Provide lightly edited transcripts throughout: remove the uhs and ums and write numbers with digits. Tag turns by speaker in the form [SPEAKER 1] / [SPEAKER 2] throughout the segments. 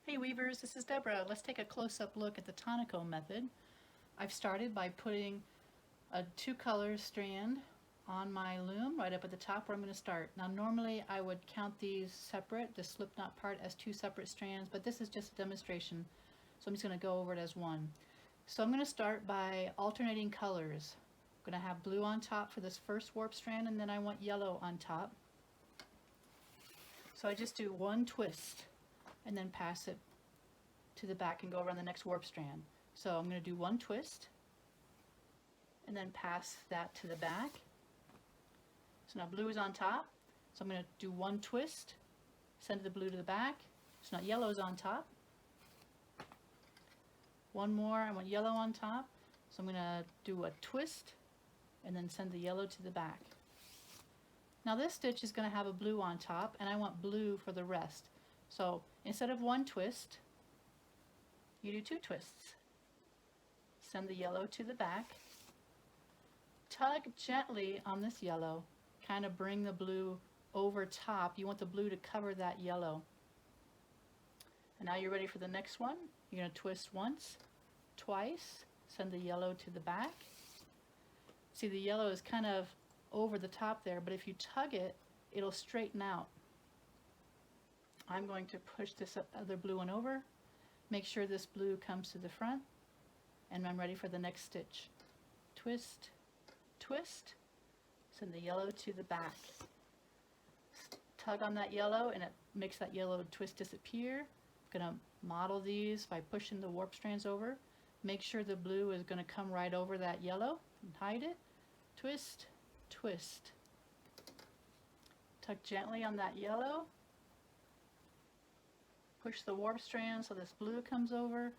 [SPEAKER 1] Hey Weavers, this is Deborah. Let's take a close-up look at the Taniko method. I've started by putting a two-color strand on my loom right up at the top where I'm going to start. Now normally I would count these separate, the slip knot part, as two separate strands, but this is just a demonstration, so I'm just going to go over it as one. So I'm going to start by alternating colors. I'm going to have blue on top for this first warp strand, and then I want yellow on top. So I just do one twist and then pass it to the back and go around the next warp strand. So I'm going to do one twist and then pass that to the back. So now blue is on top, so I'm going to do one twist, send the blue to the back. So now yellow is on top. One more, I want yellow on top, so I'm going to do a twist and then send the yellow to the back. Now this stitch is going to have a blue on top, and I want blue for the rest. So instead of one twist, you do two twists. Send the yellow to the back. Tug gently on this yellow, kind of bring the blue over top. You want the blue to cover that yellow. And now you're ready for the next one. You're going to twist once, twice, send the yellow to the back. See, the yellow is kind of over the top there, but if you tug it, it'll straighten out. I'm going to push this other blue one over, make sure this blue comes to the front, and I'm ready for the next stitch. Twist, twist, send the yellow to the back. Tug on that yellow and it makes that yellow twist disappear. I'm going to model these by pushing the warp strands over. Make sure the blue is going to come right over that yellow and hide it. Twist, twist. Tug gently on that yellow. Push the warp strand so this blue comes over,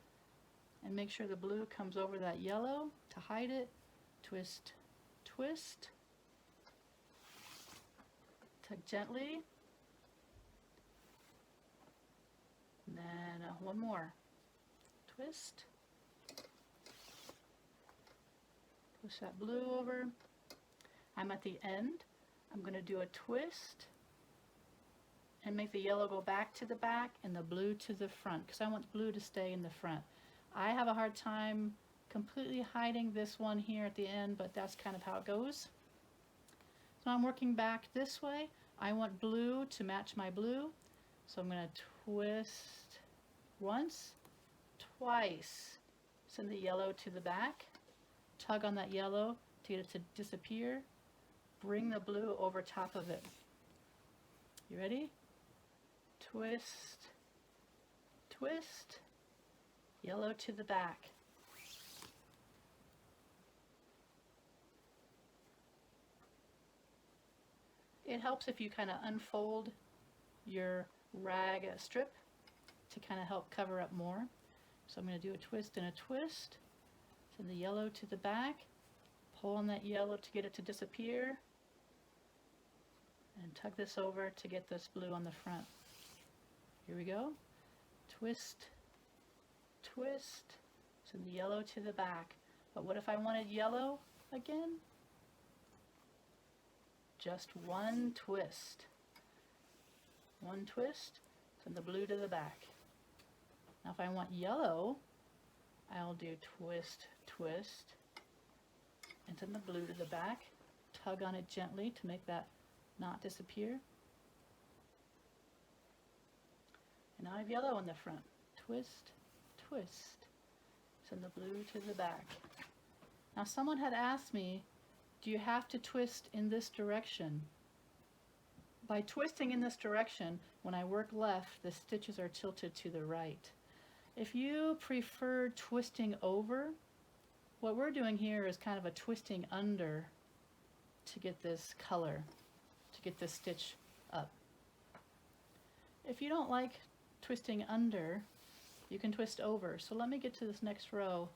[SPEAKER 1] and make sure the blue comes over that yellow to hide it. Twist, twist. Tug gently. And then one more. Twist. Push that blue over. I'm at the end. I'm going to do a twist and make the yellow go back to the back and the blue to the front, because I want blue to stay in the front. I have a hard time completely hiding this one here at the end, but that's kind of how it goes. So I'm working back this way. I want blue to match my blue, so I'm going to twist once, twice, send the yellow to the back, tug on that yellow to get it to disappear, bring the blue over top of it. You ready? Twist, twist, yellow to the back. It helps if you kind of unfold your rag strip to kind of help cover up more. So I'm going to do a twist and a twist, send the yellow to the back, pull on that yellow to get it to disappear, and tug this over to get this blue on the front. Here we go. Twist, twist, send the yellow to the back. But what if I wanted yellow again? Just one twist. One twist, send the blue to the back. Now if I want yellow, I'll do twist, twist, and send the blue to the back. Tug on it gently to make that knot disappear. And now I have yellow in the front. Twist, twist, send the blue to the back. Now someone had asked me, do you have to twist in this direction? By twisting in this direction, when I work left, the stitches are tilted to the right. If you prefer twisting over, what we're doing here is kind of a twisting under to get this color, to get this stitch up. If you don't like twisting under, you can twist over. So let me get to this next row,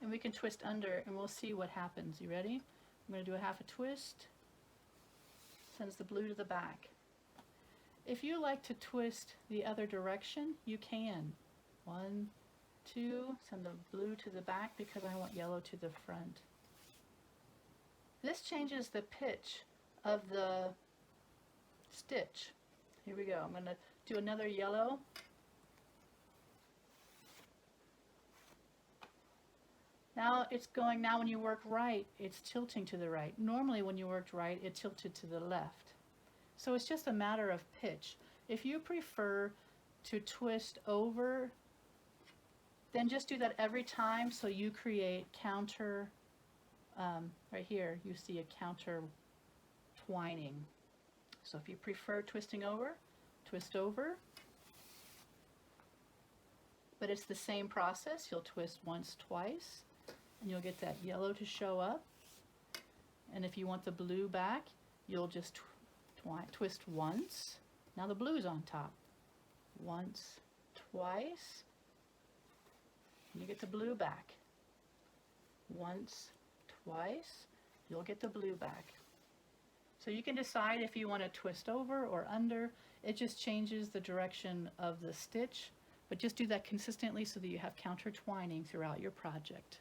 [SPEAKER 1] and we can twist under and we'll see what happens. You ready? I'm going to do a half a twist, sends the blue to the back. If you like to twist the other direction, you can. One, two, send the blue to the back because I want yellow to the front. This changes the pitch of the stitch. Here we go. I'm going to Do another yellow. Now it's going, now when you work right, it's tilting to the right. Normally when you worked right, it tilted to the left. So it's just a matter of pitch. If you prefer to twist over, then just do that every time so you create counter, right here you see a counter twining. So if you prefer twisting over, twist over. But it's the same process. You'll twist once, twice, and you'll get that yellow to show up. And if you want the blue back, you'll just twist once. Now the blue's on top. Once, twice, and you get the blue back. Once, twice, you'll get the blue back. So you can decide if you want to twist over or under. It just changes the direction of the stitch, but just do that consistently so that you have counter twining throughout your project.